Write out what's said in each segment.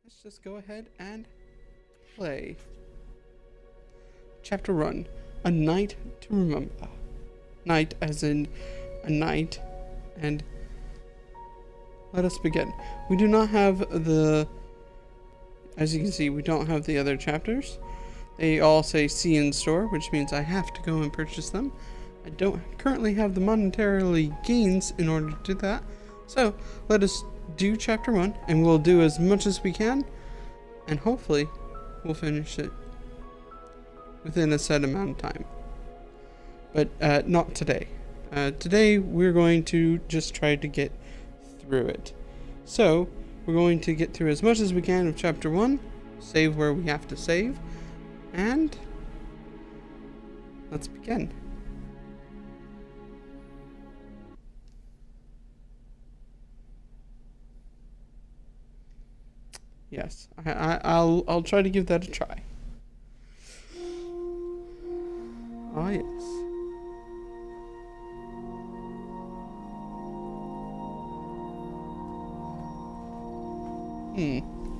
let's just go ahead and play. Chapter 1. A Night to Remember. Night as in a night, and let us begin. We do not have as you can see, we don't have the other chapters. They all say see in store, which means I have to go and purchase them. I don't currently have the monetarily gains in order to do that. So let us do chapter 1, and we'll do as much as we can, and hopefully we'll finish it within a set amount of time. But not today. Today we're going to just try to get through it. So we're going to get through as much as we can of chapter 1, save where we have to save, and let's begin. Yes, I'll try to give that a try. Oh yes.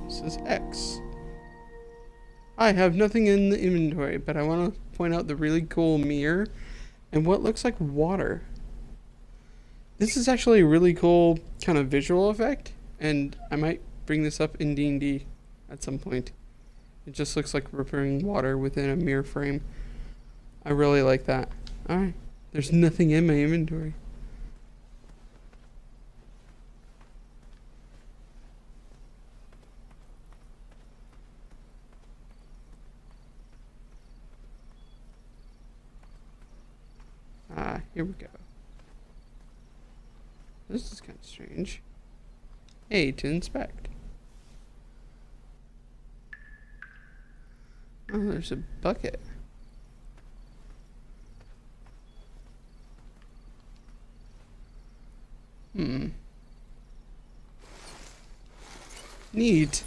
This is X. I have nothing in the inventory, but I want to point out the really cool mirror and what looks like water. This is actually a really cool kind of visual effect, and I might bring this up in D&D at some point. It just looks like we're pouring water within a mirror frame. I really like that. Alright, there's nothing in my inventory. Here we go. This is kind of strange. A to inspect. Oh, there's a bucket. Neat.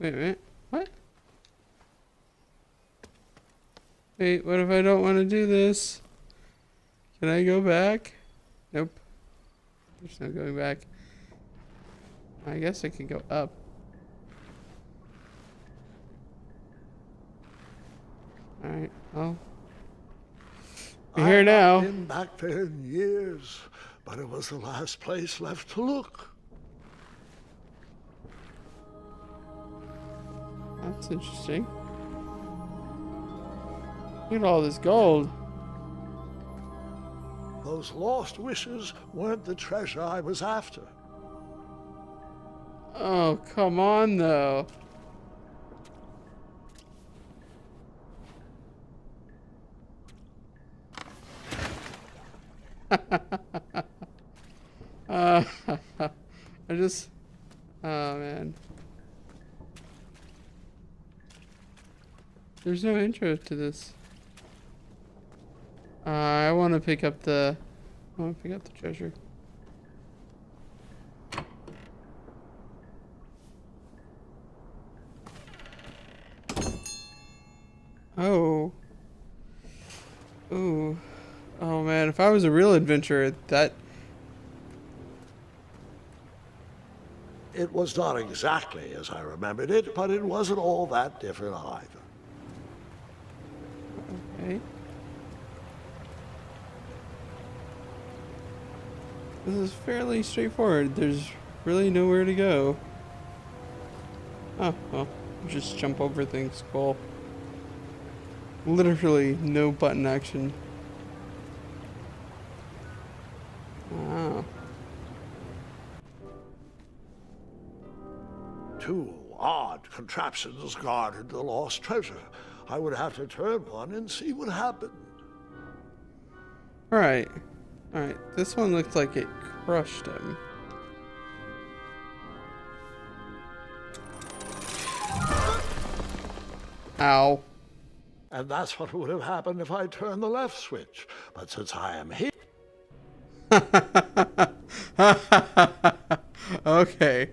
Wait a minute. What? Wait, what if I don't want to do this? Can I go back? Nope. There's no going back. I guess I can go up. Alright, well. We're here now. I've been back there in years, but it was the last place left to look. That's interesting. Look at all this gold. Those lost wishes weren't the treasure I was after. Oh, come on, though. Oh man. There's no intro to this. I want to pick up the treasure. Oh. Ooh. Oh man, if I was a real adventurer, It was not exactly as I remembered it, but it wasn't all that different either. Okay. This is fairly straightforward. There's really nowhere to go. Oh, well, just jump over things. Cool. Literally no button action. Wow. Two odd contraptions guarded the lost treasure. I would have to turn one and see what happened. Alright. Alright, this one looks like it crushed him. Ow. And that's what would have happened if I turned the left switch. But since I am here... Okay.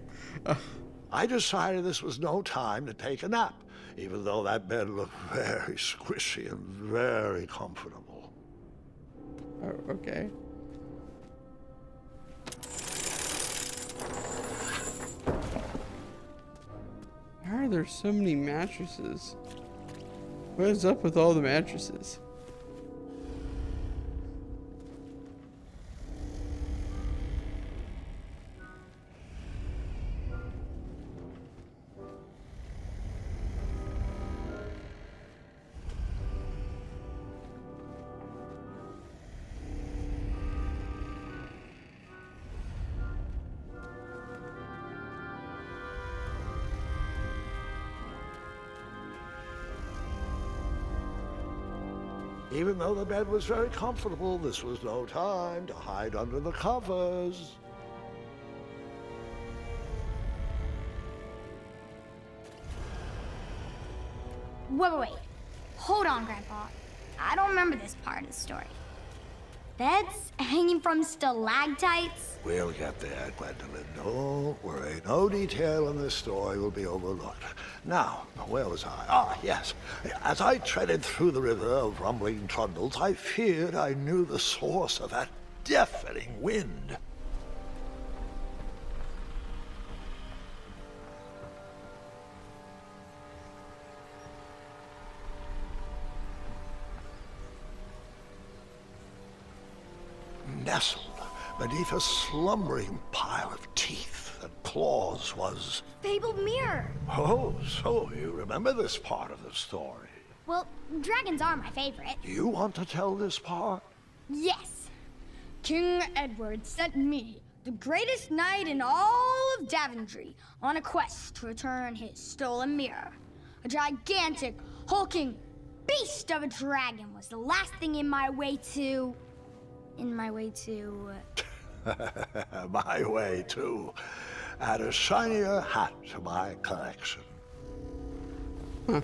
I decided this was no time to take a nap, even though that bed looked very squishy and very comfortable. Okay. Why are there so many mattresses? What is up with all the mattresses? Even though the bed was very comfortable, this was no time to hide under the covers. Wait. Hold on, Grandpa. I don't remember this part of the story. Beds hanging from stalactites? We'll get there, Gwendolyn. Don't worry. No detail in this story will be overlooked. Now, where was I? Ah, yes. As I treaded through the river of rumbling trundles, I feared I knew the source of that deafening wind. Nestled beneath a slumbering pile of teeth and claws was... Fabled mirror. Oh, so you remember this part of the story. Well, dragons are my favorite. Do you want to tell this part? Yes. King Edward sent me, the greatest knight in all of Daventry, on a quest to return his stolen mirror. A gigantic, hulking beast of a dragon was the last thing in my way to... My way to add a shinier hat to my collection. Huh.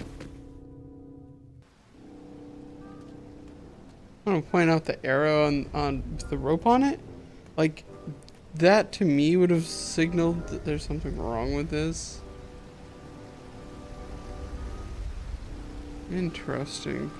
I want to point out the arrow on the rope on it. Like, that to me would have signaled that there's something wrong with this. Interesting.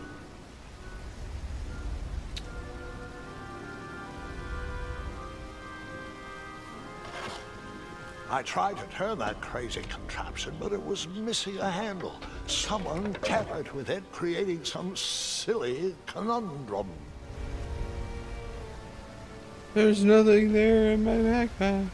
I tried to turn that crazy contraption, but it was missing a handle. Someone tampered with it, creating some silly conundrum. There's nothing there in my backpack.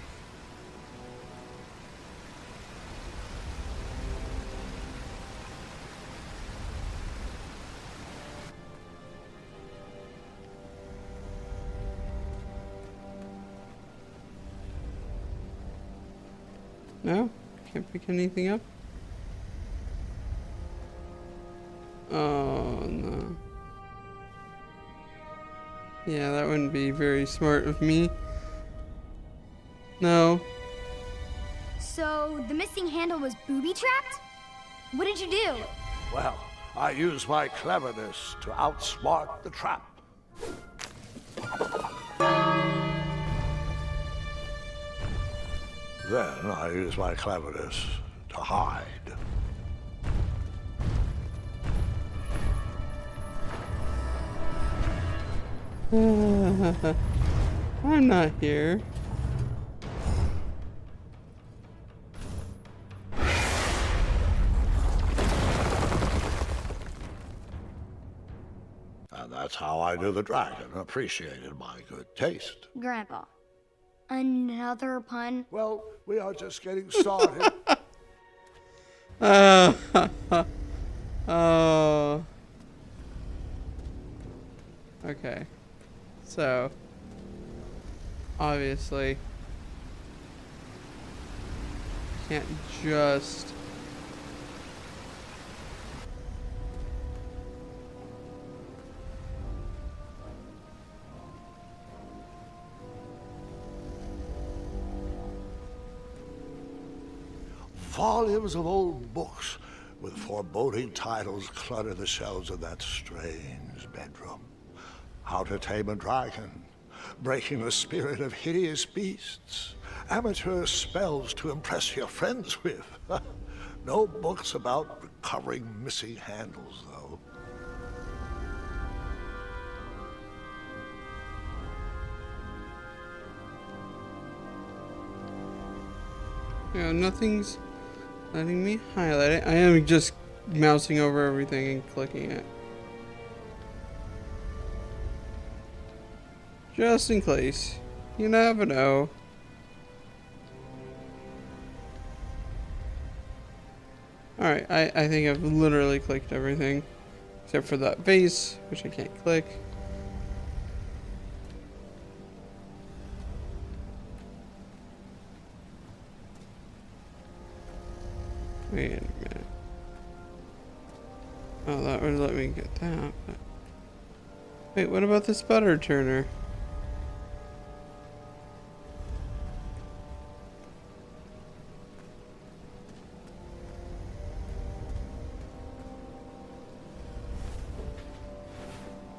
No? Can't pick anything up? Oh, no. Yeah, that wouldn't be very smart of me. No. So, the missing handle was booby-trapped? What did you do? Well, I used my cleverness to outsmart the trap. Then I used my cleverness to hide. I'm not here. And that's how I knew the dragon appreciated my good taste. Grandpa, another pun? Well, we are just getting started. Oh. Okay. So, obviously, can't just... Volumes of old books with foreboding titles clutter the shelves of that strange bedroom. How to Tame a Dragon, breaking the spirit of hideous beasts. Amateur spells to impress your friends with. No books about recovering missing handles, though. Nothing's letting me highlight it. I am just mousing over everything and clicking it. Just in case. You never know. Alright, I think I've literally clicked everything. Except for that vase, which I can't click. Wait a minute. Oh, that would let me get that. But... Wait, what about this butter turner?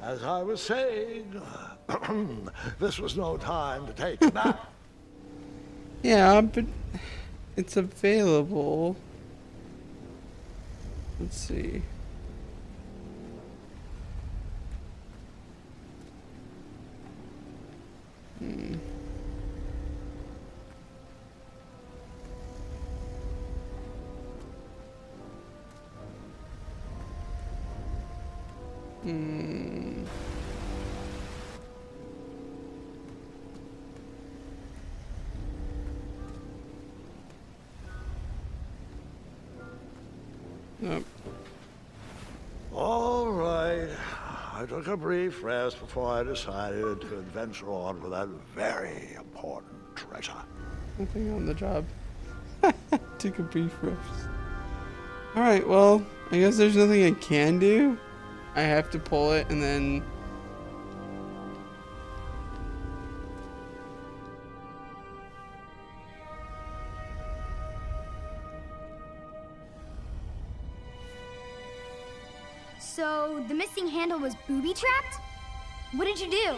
As I was saying, this was no time to take a nap. Yeah, but it's available. Let's see. Nope. All right. I took a brief rest before I decided to adventure on with that very important treasure. Nothing on the job. Took a brief rest. Alright, well, I guess there's nothing I can do. I have to pull it and then... So, the missing handle was booby-trapped? What did you do?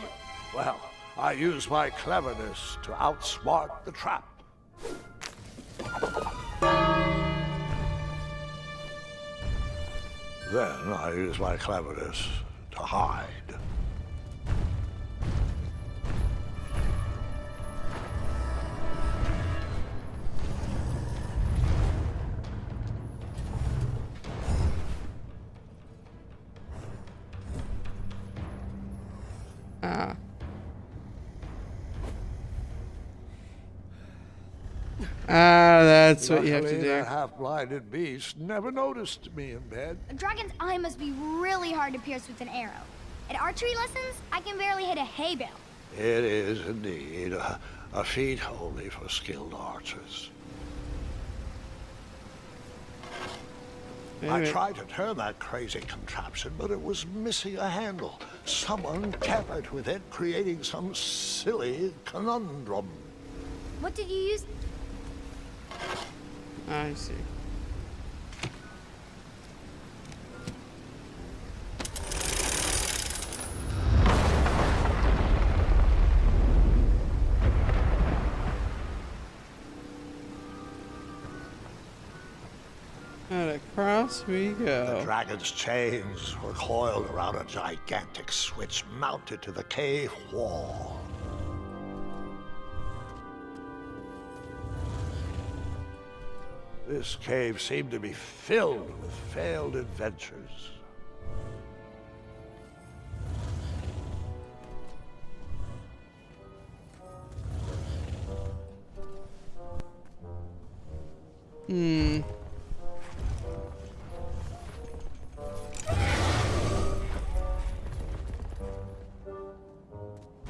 Well, I used my cleverness to outsmart the trap. Then I used my cleverness to hide. That's what you have to Luckily, do. that half-blinded beast never noticed me in bed. A dragon's eye must be really hard to pierce with an arrow. At archery lessons, I can barely hit a hay bale. It is indeed a feat only for skilled archers. I tried to turn that crazy contraption, but it was missing a handle. Someone tampered with it, creating some silly conundrum. What did you use? I see. And across we The go. dragon's chains were coiled around a gigantic switch mounted to the cave wall. This cave seemed to be filled with failed adventures.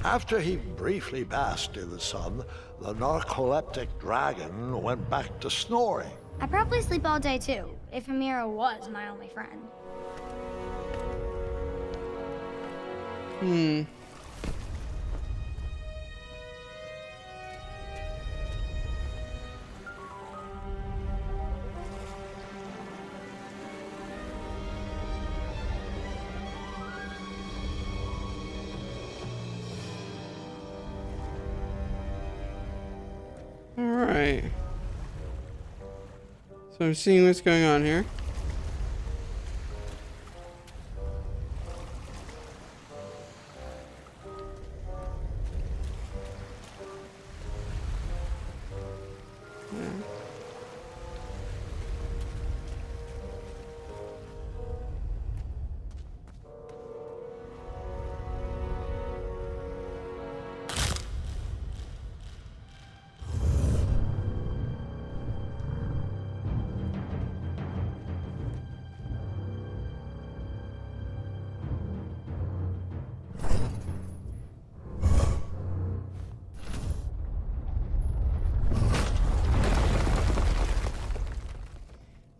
After he briefly basked in the sun, the narcoleptic dragon went back to snoring. I probably sleep all day too, if Amira was my only friend. Alright. So I'm seeing what's going on here.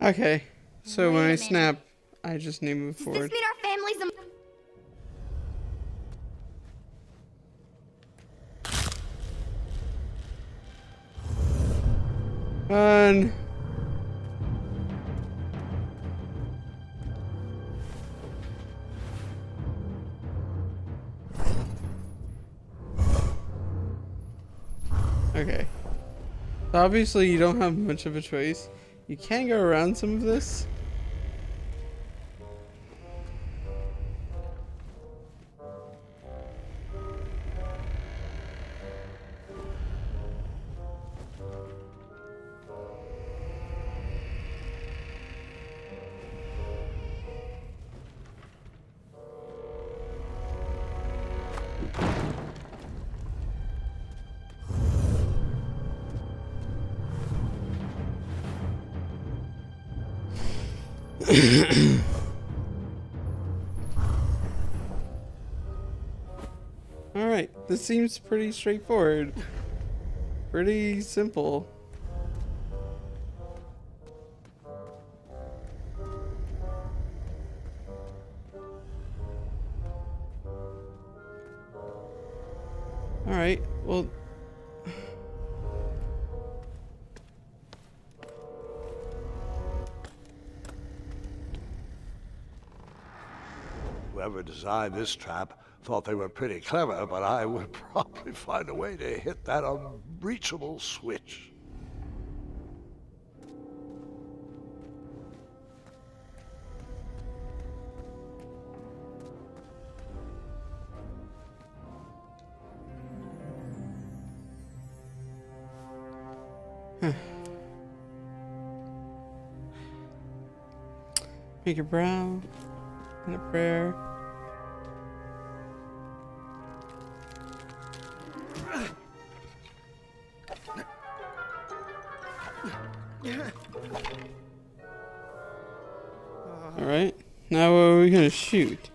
Okay, so when I snap, I just need to move Does forward. this mean our families Fun. Okay. So obviously you don't have much of a choice. You can go around some of this. Alright, this seems pretty straightforward. Pretty simple. Alright, well... Whoever designed this trap thought they were pretty clever, but I would probably find a way to hit that unreachable switch. Make your brow and a prayer. Alright, now what are we gonna shoot?